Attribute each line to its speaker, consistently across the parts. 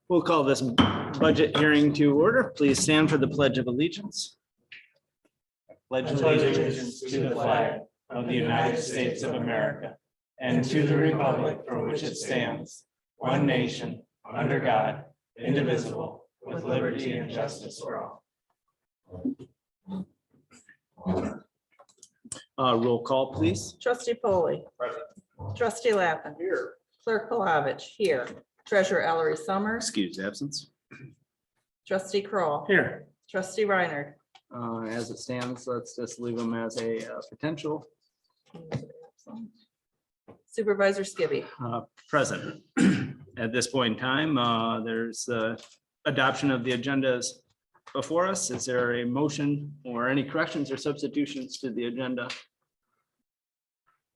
Speaker 1: We'll call this budget hearing to order. Please stand for the Pledge of Allegiance. Pledge
Speaker 2: allegiance to the flag of the United States of America and to the republic for which it stands, one nation, under God, indivisible, with liberty and justice for all.
Speaker 1: Roll call, please.
Speaker 3: Trustee Polly. Trustee Lappin.
Speaker 2: Here.
Speaker 3: Clerk Palovich here. Treasurer Ellery Summers.
Speaker 1: Excuse absence.
Speaker 3: Trustee Kroll,
Speaker 1: Here.
Speaker 3: Trustee Reiner.
Speaker 1: As it stands, let's just leave them as a potential
Speaker 3: Supervisor Skibby.
Speaker 1: present. At this point in time, there's the adoption of the agendas before us. Is there a motion or any corrections or substitutions to the agenda?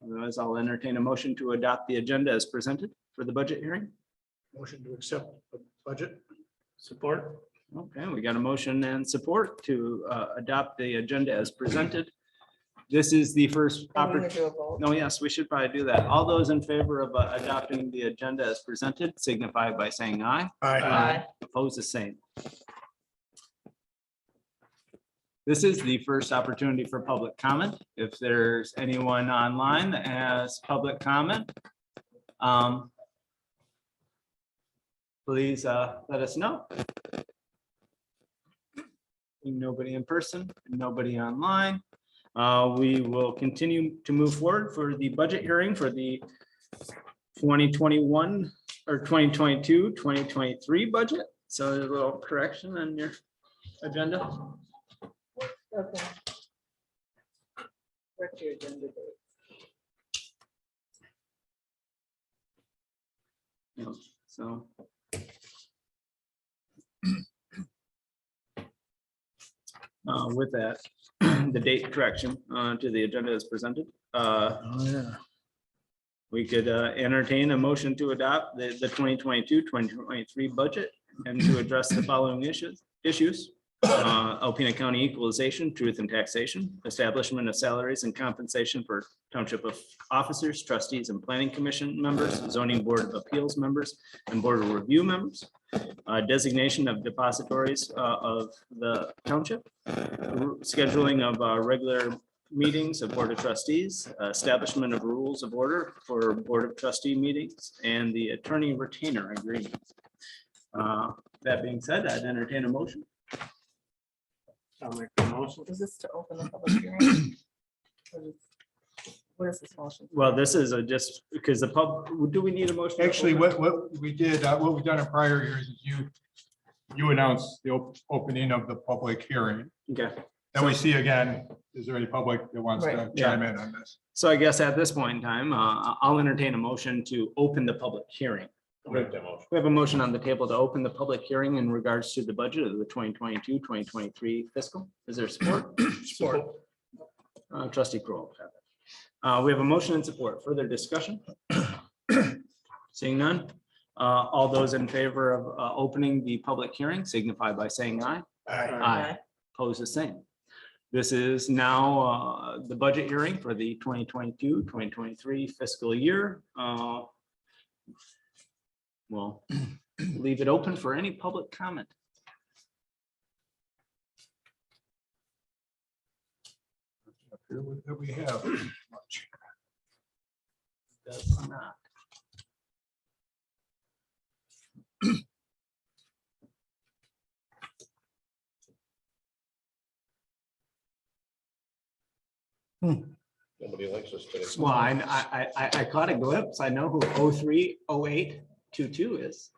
Speaker 1: Otherwise, I'll entertain a motion to adopt the agenda as presented for the budget hearing.
Speaker 4: Motion to accept the budget.
Speaker 1: Support. Okay, we got a motion and support to adopt the agenda as presented. This is the first
Speaker 3: I'm gonna
Speaker 1: opportunity.
Speaker 3: do a vote.
Speaker 1: No, yes, we should probably do that. All those in favor of adopting the agenda as presented signify by saying aye.
Speaker 3: Aye.
Speaker 1: Opposed, the same. This is the first opportunity for public comment. If there's anyone online that has public comment, please let us know. Nobody in person, nobody online. We will continue to move forward for the budget hearing for the 2021 or 2022-2023 budget. So there's a little correction on your agenda.
Speaker 3: Okay. Correct your agenda date.
Speaker 1: Yeah, so. With that, the date correction to the agenda is presented. We could entertain a motion to adopt the 2022-2023 budget and to address the following issues. Alpena County equalization, truth and taxation, establishment of salaries and compensation for township of officers, trustees and planning commission members, zoning board of appeals members, and board of review members, designation of depositories of the township, scheduling of regular meetings of board of trustees, establishment of rules of order for board of trustee meetings, and the attorney retainer agreement. That being said, I'd entertain a motion.
Speaker 2: I'll make the motion.
Speaker 3: Is this to open the public hearing? What is this motion?
Speaker 1: Well, this is just because the do we need a motion? to
Speaker 4: Actually,
Speaker 1: open?
Speaker 4: what we did, what we've done in prior years is you announced the opening of the public hearing.
Speaker 1: Okay,
Speaker 4: Then we see again, is there any public that wants to
Speaker 3: Right.
Speaker 4: chime in on this?
Speaker 1: so I guess at this point in time, I'll entertain a motion to open the public hearing. We have a motion on the table to open the public hearing in regards to the budget of the 2022-2023 fiscal. Is there support?
Speaker 4: Support.
Speaker 1: Trustee Kroll. We have a motion and support. Further discussion? Seeing none. All those in favor of opening the public hearing signify by saying aye. Aye. Pose the same. This is now the budget hearing for the 2022-2023 fiscal year. We'll leave it open for any public comment.
Speaker 4: That we have.
Speaker 1: Does not.
Speaker 2: Nobody likes us today.
Speaker 1: Well, I caught a glimpse. I know who 030822 is.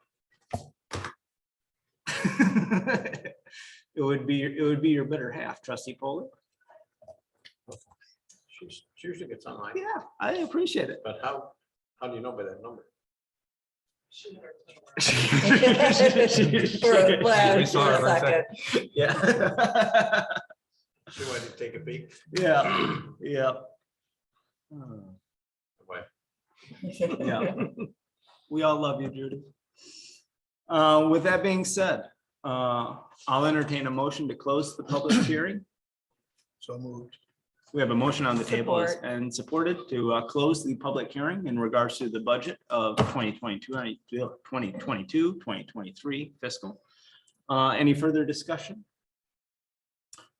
Speaker 1: It would be your better half, Trustee Polley.
Speaker 2: She usually gets online,
Speaker 1: Yeah, I appreciate it.
Speaker 2: but how do you know by that number?
Speaker 3: Well,
Speaker 4: We saw
Speaker 3: for
Speaker 4: it
Speaker 3: a
Speaker 4: for a
Speaker 3: second.
Speaker 1: Yeah.
Speaker 2: She wanted to take a peek.
Speaker 1: Yeah, yeah.
Speaker 2: Why?
Speaker 1: Yeah. We all love you, Judy. With that being said, I'll entertain a motion to close the public hearing.
Speaker 4: So moved.
Speaker 1: We have a motion on the table
Speaker 3: Support.
Speaker 1: and supported to close the public hearing in regards to the budget of 2023 fiscal. Any further discussion?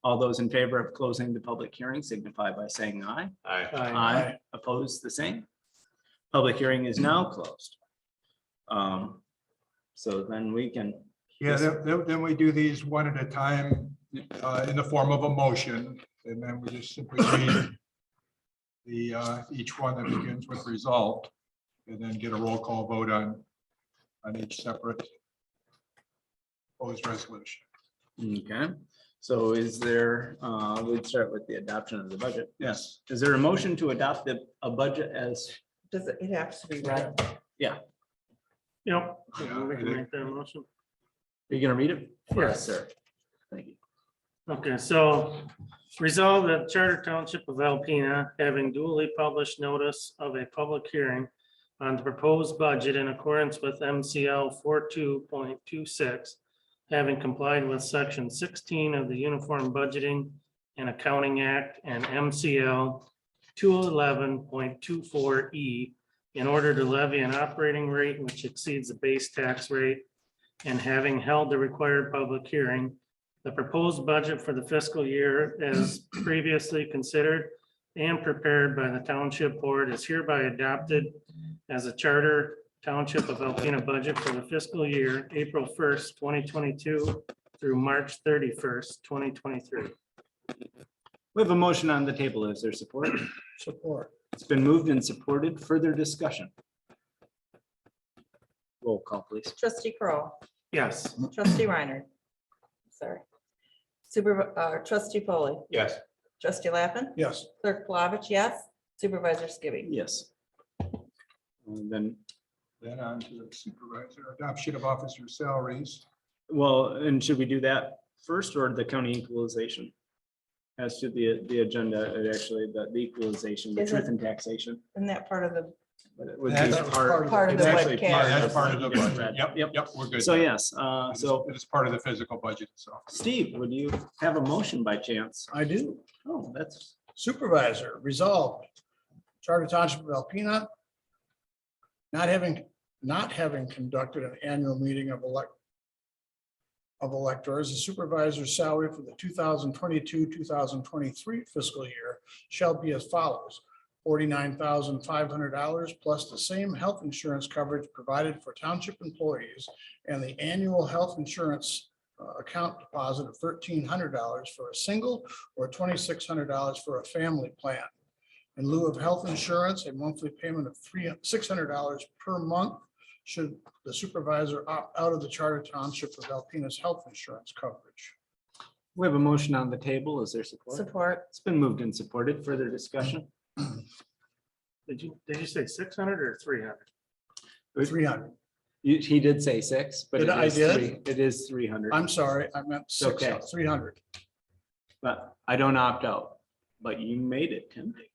Speaker 1: All those in favor of closing the public hearing signify by saying aye. Aye. Opposed, the same. Public hearing is now closed. So then we can.
Speaker 4: Yeah, then we do these one at a time in the form of a motion, and then we just simply read each one that begins with result, and then get a roll call vote on each separate proposed resolution.
Speaker 1: Okay, so is there, we'd start with the adoption of the budget.
Speaker 4: Yes.
Speaker 1: Is there a motion to adopt a budget as,
Speaker 3: Does it has to be read?
Speaker 2: Yep.
Speaker 4: Yeah,
Speaker 2: We
Speaker 4: I
Speaker 2: can
Speaker 4: think-
Speaker 2: make that motion.
Speaker 1: are you gonna read it? for us,
Speaker 2: Yes.
Speaker 1: Sir. Thank you.
Speaker 2: Okay, so resolve that Charter Township of Alpena, having duly published notice of a public hearing on the proposed budget in accordance with MCL 42.26, having complied with section 16 of the Uniform Budgeting and Accounting Act and MCL 211.24E in order to levy an operating rate which exceeds the base tax rate, and having held the required public hearing, the proposed budget for the fiscal year as previously considered and prepared by the Township Board is hereby adopted as a Charter Township of Alpena budget for the fiscal year, April 1st, 2022 through March 31st, 2023.
Speaker 1: We have a motion on the table. Is there support?
Speaker 5: Support.
Speaker 1: It's been moved and supported. Further discussion. Roll call, please.
Speaker 3: Trustee Kroll,
Speaker 2: Yes.
Speaker 3: trustee Reiner. Sorry. Trustee Foley,
Speaker 4: Yes.
Speaker 3: trustee Lappin,
Speaker 5: Yes.
Speaker 3: clerk Plavich, yes. Supervisor Skibby.
Speaker 1: Yes. And then,
Speaker 4: Then on to the supervisor, adoption of officer salaries.
Speaker 1: well, and should we do that first or the county equalization? As to the agenda, actually, the equalization, the
Speaker 3: Is
Speaker 1: truth
Speaker 3: it-
Speaker 1: and taxation.
Speaker 3: Isn't that part of the,
Speaker 1: but it would be
Speaker 5: That's
Speaker 1: part-
Speaker 3: part of
Speaker 1: it's
Speaker 3: the
Speaker 1: actually
Speaker 3: webcast?
Speaker 1: part
Speaker 4: Yeah,
Speaker 1: of
Speaker 4: that's part of the
Speaker 1: what you just
Speaker 4: budget.
Speaker 1: read.
Speaker 4: Yep, yep, we're good.
Speaker 1: So yes,
Speaker 4: It is-
Speaker 1: so
Speaker 4: It is part of the physical budget itself.
Speaker 1: Steve, would you have a motion by chance?
Speaker 5: I do.
Speaker 1: Oh, that's,
Speaker 5: Supervisor, resolved. Charter Township of Alpena, not having conducted an annual meeting of electors, the supervisor's salary for the 2022-2023 fiscal year shall be as follows: $49,500 plus the same health insurance coverage provided for township employees and the annual health insurance account deposit of $1,300 for a single or $2,600 for a family plan. In lieu of health insurance, a monthly payment of $600 per month should the supervisor opt out of the Charter Township of Alpena's health insurance coverage.
Speaker 1: we have a motion on the table. Is there support?
Speaker 3: support?
Speaker 1: It's been moved and supported. Further discussion?
Speaker 2: Did you say 600 or 300?
Speaker 5: 300.
Speaker 1: He did say six, but
Speaker 5: Did
Speaker 1: it
Speaker 5: I
Speaker 1: is
Speaker 5: did?
Speaker 1: three. It is 300,
Speaker 5: I'm sorry, I meant six,
Speaker 1: Okay.
Speaker 5: 300.
Speaker 1: but I don't opt out, but you made it tempting.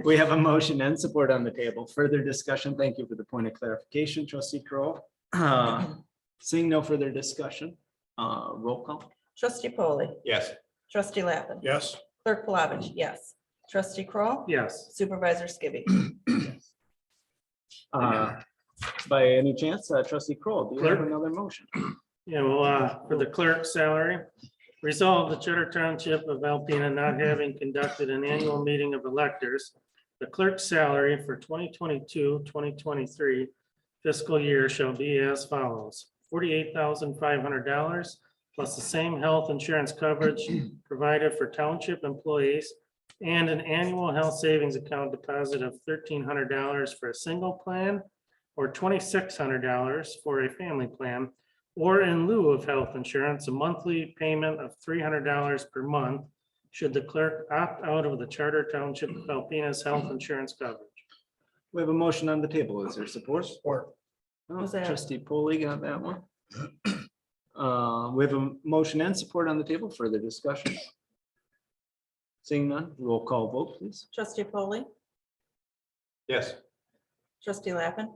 Speaker 1: We have a motion and support on the table. Further discussion. Thank you for the point of clarification, trustee Kroll. Seeing no further discussion, roll call.
Speaker 3: Trustee Foley,
Speaker 4: Yes.
Speaker 3: trustee Lappin,
Speaker 5: Yes.
Speaker 3: clerk Plavich, yes. Trustee Kroll,
Speaker 2: Yes.
Speaker 3: supervisor Skibby.
Speaker 1: By any chance, trustee Kroll, do you have
Speaker 2: Clerk?
Speaker 1: another motion?
Speaker 2: Yeah, well, for the clerk's salary, resolve the Charter Township of Alpena not having conducted an annual meeting of electors, the clerk's salary for 2022-2023 fiscal year shall be as follows: $48,500 plus the same health insurance coverage provided for township employees and an annual health savings account deposit of $1,300 for a single plan or $2,600 for a family plan, or in lieu of health insurance, a monthly payment of $300 per month should the clerk opt out of the Charter Township of Alpena's health insurance coverage.
Speaker 1: We have a motion on the table. Is there support?
Speaker 5: Support.
Speaker 1: Oh,
Speaker 3: Was that-
Speaker 1: Trustee Polly got that one. We have a motion and support on the table. Further discussion. Seeing none, roll call vote, please.
Speaker 3: Trustee Foley,
Speaker 4: Yes.
Speaker 3: trustee Lappin,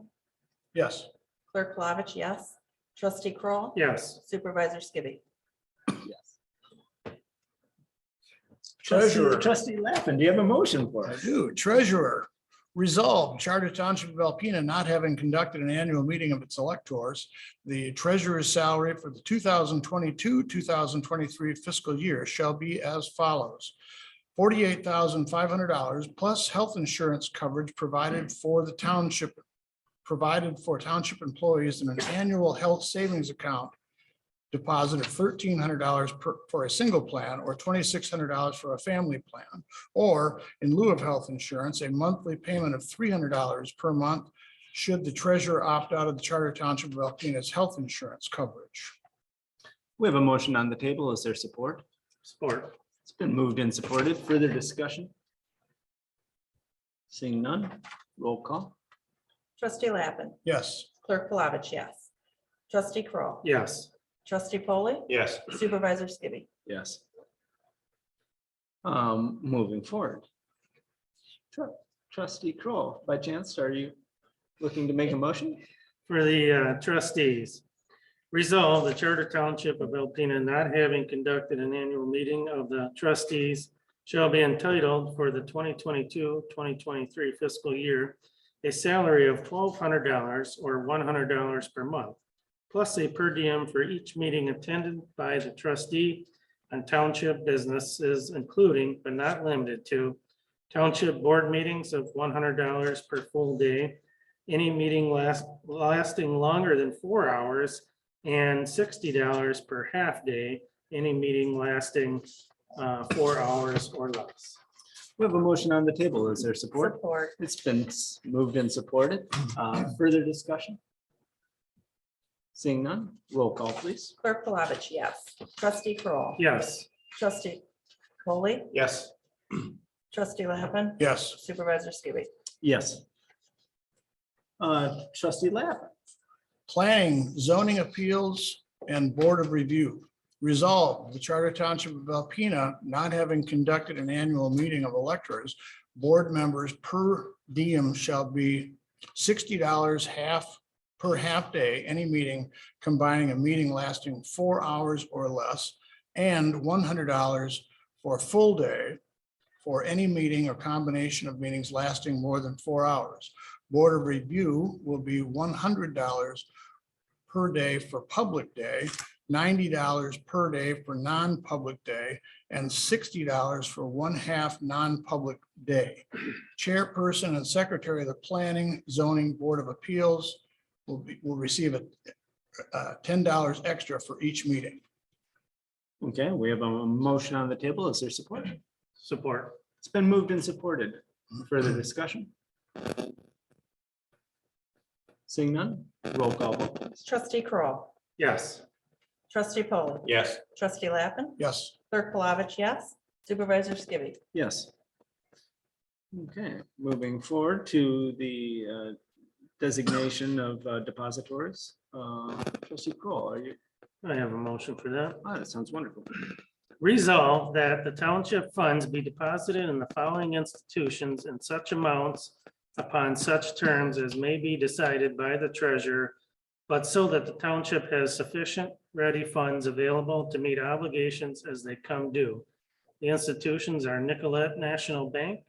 Speaker 5: Yes.
Speaker 3: clerk Plavich, yes. Trustee Kroll,
Speaker 2: Yes.
Speaker 3: supervisor Skibby.
Speaker 1: Yes.
Speaker 5: Treasurer.
Speaker 1: Trustee Lappin, do you have a motion for
Speaker 5: I
Speaker 1: us?
Speaker 5: do. Treasurer, resolved, Charter Township of Alpena not having conducted an annual meeting of its electors, the treasurer's salary for the 2022-2023 fiscal year shall be as follows. $48,500 plus health insurance coverage provided for township employees in an annual health savings account deposit of $1,300 for a single plan or $2,600 for a family plan, or in lieu of health insurance, a monthly payment of $300 per month should the treasurer opt out of the Charter Township of Alpena's health insurance coverage.
Speaker 1: We have a motion on the table. Is there support?
Speaker 2: Support.
Speaker 1: It's been moved and supported. Further discussion? Seeing none, roll call.
Speaker 3: Trustee Lappin.
Speaker 5: Yes.
Speaker 3: Clerk Palovich, yes. Trustee Kroll,
Speaker 2: Yes.
Speaker 3: Trustee Polly.
Speaker 2: Yes.
Speaker 3: Supervisor Skibby.
Speaker 1: Yes. Moving forward. Trustee Kroll, by chance, are you looking to make a motion?
Speaker 2: For the trustees. Resolve the Charter Township of Alpena not having conducted an annual meeting of the trustees shall be entitled for the 2022-2023 fiscal year a salary of $1,200 or $100 per month, plus a per diem for each meeting attended by the trustee and township businesses, including but not limited to township board meetings of $100 per full day, any meeting lasting longer than 4 hours, and $60 per half day, any meeting lasting 4 hours or less.
Speaker 1: We have a motion on the table. Is there support?
Speaker 3: Support.
Speaker 1: It's been moved and supported. Further discussion? Seeing none, roll call, please.
Speaker 3: Clerk Palovich, yes. Trustee Kroll,
Speaker 2: Yes.
Speaker 3: Trustee Polly,
Speaker 2: Yes.
Speaker 3: Trustee Lappin.
Speaker 5: Yes.
Speaker 3: Supervisor Skibby.
Speaker 1: Yes. Trustee Lappin.
Speaker 5: Planning, zoning appeals, and Board of Review. Resolved, the Charter Township of Alpena not having conducted an annual meeting of electors, board members per diem shall be $60 per half day, any meeting combining a meeting lasting 4 hours or less, and $100 for a full day for any meeting or combination of meetings lasting more than 4 hours. Board of Review will be $100 per day for public day, $90 per day for non-public day, and $60 for 1/2 non-public day. Chairperson and secretary of the Planning Zoning Board of Appeals will receive a $10 extra for each meeting.
Speaker 1: Okay, we have a motion on the table. Is there support?
Speaker 2: Support.
Speaker 1: It's been moved and supported. Further discussion? Seeing none, roll call vote, please.
Speaker 3: Trustee Kroll,
Speaker 2: Yes.
Speaker 3: Trustee Polly.
Speaker 2: Yes.
Speaker 3: Trustee Lappin.
Speaker 5: Yes.
Speaker 3: Clerk Palovich, yes. Supervisor Skibby.
Speaker 1: Yes. Okay, moving forward to the designation of depositories. Trustee Kroll, are you?
Speaker 2: I have a motion for that.
Speaker 1: That sounds wonderful.
Speaker 2: Resolve that the township funds be deposited in the following institutions in such amounts upon such terms as may be decided by the treasurer, but so that the township has sufficient ready funds available to meet obligations as they come due. The institutions are Nicollet National Bank,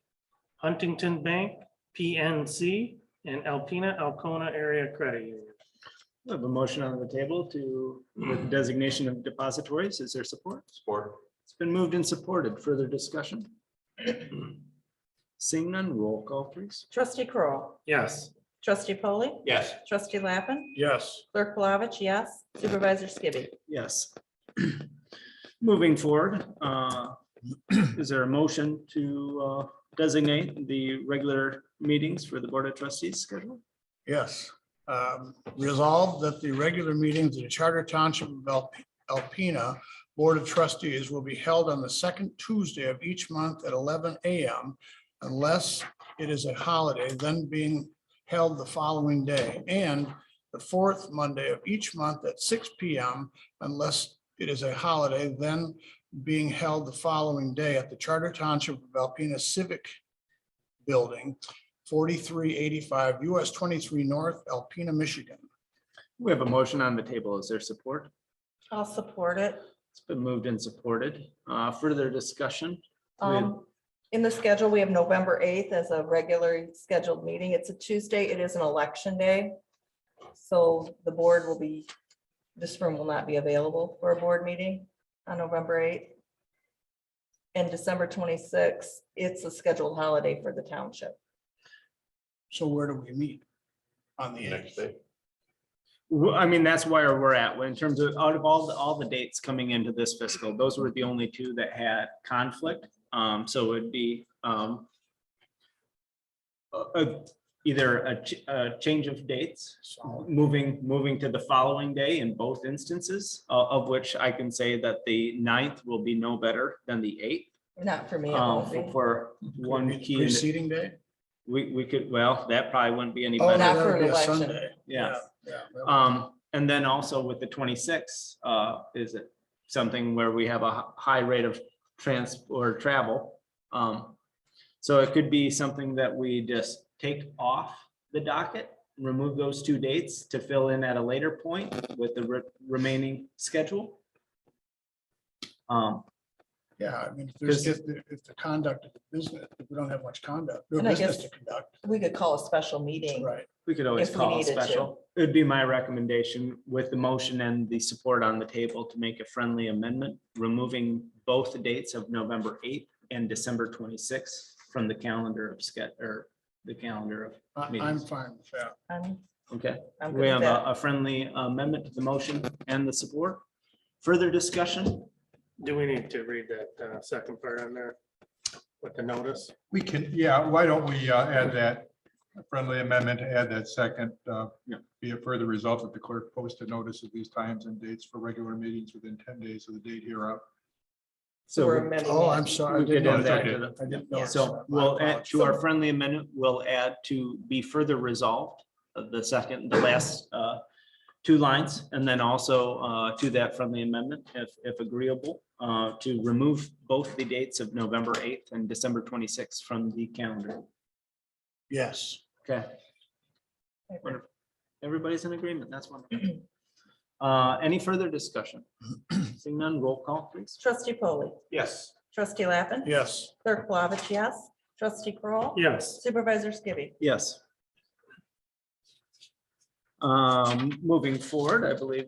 Speaker 2: Huntington Bank, PNC, and Alpena Alcona Area Credit Union.
Speaker 1: We have a motion on the table to with designation of depositories. Is there support?
Speaker 2: Support.
Speaker 1: It's been moved and supported. Further discussion? Seeing none, roll call, please.
Speaker 3: Trustee Kroll,
Speaker 2: Yes.
Speaker 3: Trustee Polly.
Speaker 2: Yes.
Speaker 3: Trustee Lappin.
Speaker 5: Yes.
Speaker 3: Clerk Palovich, yes. Supervisor Skibby.
Speaker 1: Yes. Moving forward, is there a motion to designate the regular meetings for the Board of Trustees schedule?
Speaker 5: Yes. Resolved that the regular meetings of the Charter Township of Alpena Board of Trustees will be held on the second Tuesday of each month at 11 a.m. unless it is a holiday, then being held the following day, and the fourth Monday of each month at 6 p.m. unless it is a holiday, then being held the following day at the Charter Township of Alpena Civic Building, 4385 US 23 North, Alpena, Michigan.
Speaker 1: We have a motion on the table. Is there support?
Speaker 3: I'll support it.
Speaker 1: It's been moved and supported. Further discussion
Speaker 3: In the schedule, we have November 8th as a regularly scheduled meeting. It's a Tuesday. It is an election day. So the board will be, this room will not be available for a board meeting on November 8th. And December 26th, it's a scheduled holiday for the township.
Speaker 5: So where do we meet? On the
Speaker 2: Next
Speaker 5: 8th?
Speaker 2: day.
Speaker 1: Well, I mean, that's where we're at in terms of out of all the dates coming into this fiscal, those were the only two that had conflict. So it'd be either a change of dates, moving to the following day in both instances, of which I can say that the 9th will be no better than the 8th.
Speaker 3: Not for me. It won't be.
Speaker 1: For one key,
Speaker 5: Preceding day?
Speaker 1: we could, well, that probably wouldn't be any
Speaker 5: Oh,
Speaker 1: better.
Speaker 3: not
Speaker 5: that
Speaker 3: for
Speaker 5: would
Speaker 3: an
Speaker 5: be a
Speaker 3: election.
Speaker 5: Sunday.
Speaker 1: Yeah.
Speaker 5: Yeah.
Speaker 1: And then also with the 26th, is it something where we have a high rate of travel? So it could be something that we just take off the docket, remove those two dates to fill in at a later point with the remaining schedule.
Speaker 5: Yeah, I mean, if the conduct of the business, if we don't have much conduct, no
Speaker 3: And I
Speaker 5: business
Speaker 3: guess-
Speaker 5: to conduct,
Speaker 3: We could call a special meeting.
Speaker 5: right?
Speaker 1: We could always
Speaker 3: If we
Speaker 1: call a
Speaker 3: needed to.
Speaker 1: special. It'd be my recommendation with the motion and the support on the table to make a friendly amendment, removing both the dates of November 8th and December 26th from the calendar of the calendar of
Speaker 5: I'm
Speaker 1: meetings.
Speaker 5: fine with that.
Speaker 1: Okay,
Speaker 3: I'm
Speaker 1: we
Speaker 3: good
Speaker 1: have
Speaker 3: with that.
Speaker 1: a friendly amendment to the motion and the support. Further discussion?
Speaker 2: Do we need to read that second part on there with the notice?
Speaker 4: We can, yeah, why don't we add that friendly amendment to add that second,
Speaker 1: Yeah.
Speaker 4: be a further result that the clerk post a notice of these times and dates for regular meetings within 10 days of the date hereof.
Speaker 3: So we're
Speaker 1: So
Speaker 3: amending
Speaker 5: Oh,
Speaker 3: it.
Speaker 5: I'm sorry. I
Speaker 1: we could
Speaker 5: didn't
Speaker 1: add
Speaker 5: know
Speaker 1: that
Speaker 5: that.
Speaker 1: to the,
Speaker 5: I didn't know.
Speaker 1: so we'll add to our friendly amendment, we'll add to be further resolved, the last two lines, and then also to that friendly amendment, if agreeable, to remove both the dates of November 8th and December 26th from the calendar.
Speaker 5: Yes.
Speaker 1: Okay. Wonderful. Everybody's in agreement. That's wonderful. Any further discussion? Seeing none, roll call, please.
Speaker 3: Trustee Polly,
Speaker 2: Yes.
Speaker 3: trustee Lappin.
Speaker 5: Yes.
Speaker 3: Clerk Plavich, yes. Trustee Kroll,
Speaker 2: Yes.
Speaker 3: Supervisor Skibby.
Speaker 1: Yes. Moving forward, I believe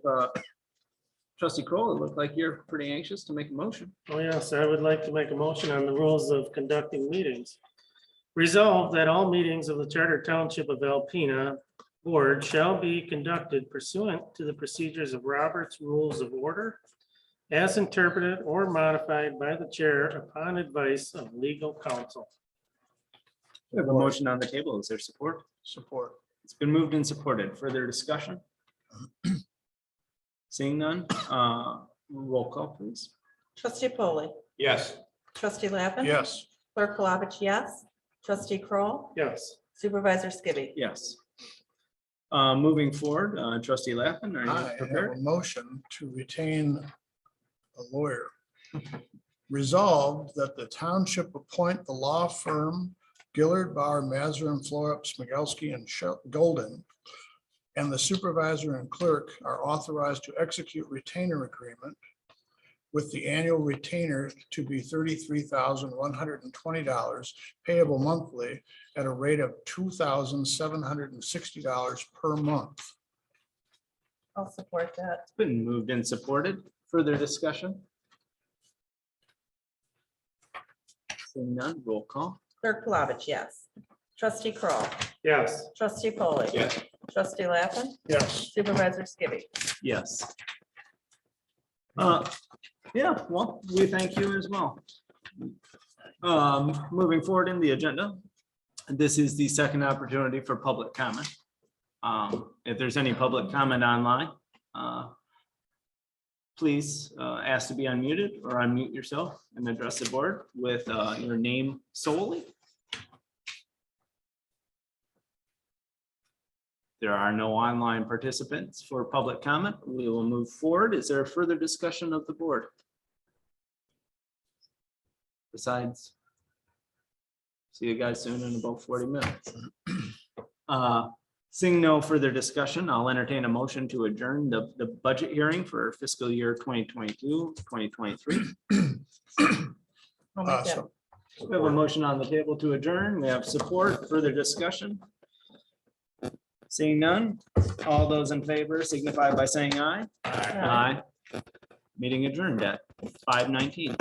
Speaker 1: trustee Kroll, it looked like you're pretty anxious to make a motion.
Speaker 2: Oh, yes, I would like to make a motion on the rules of conducting meetings. Resolved that all meetings of the Charter Township of Alpena Board shall be conducted pursuant to the procedures of Robert's Rules of Order as interpreted or modified by the chair upon advice of legal counsel.
Speaker 1: We have a motion on the table. Is there support?
Speaker 5: Support.
Speaker 1: It's been moved and supported. Further discussion? Seeing none, roll call, please.
Speaker 3: Trustee Polly,
Speaker 2: Yes.
Speaker 3: trustee Lappin.
Speaker 5: Yes.
Speaker 3: Clerk Plavich, yes. Trustee Kroll,
Speaker 2: Yes.
Speaker 3: Supervisor Skibby.
Speaker 1: Yes. Moving forward, trustee Lappin, are
Speaker 5: I
Speaker 1: you
Speaker 5: have a
Speaker 1: prepared?
Speaker 5: motion to retain a lawyer. Resolved that the township appoint the law firm Gillard, Bauer, Mazur, and Florup, Smigelski, and Golden, and the supervisor and clerk are authorized to execute retainer agreement with the annual retainer to be $33,120 payable monthly at a rate of $2,760 per month.
Speaker 3: I'll support that.
Speaker 1: It's been moved and supported. Further discussion? Seeing none, roll call.
Speaker 3: Clerk Plavich, yes. Trustee Kroll,
Speaker 2: Yes.
Speaker 3: trustee Polly.
Speaker 2: Yes.
Speaker 3: Trustee Lappin,
Speaker 5: Yes.
Speaker 3: Supervisor Skibby.
Speaker 1: Yes. Yeah, well, we thank you as well. Moving forward in the agenda, this is the second opportunity for public comment. If there's any public comment online, please ask to be unmuted or unmute yourself and address the board with your name solely. There are no online participants for public comment. We will move forward. Is there a further discussion of the board? Besides, see you guys soon in about 40 minutes. Seeing no further discussion, I'll entertain a motion to adjourn the budget hearing for fiscal year 2022, 2023.
Speaker 3: I'll make that.
Speaker 1: We have a motion on the table to adjourn. We have support. Further discussion? Seeing none, all those in favor signify by saying aye. Aye. Meeting adjourned at 5:19.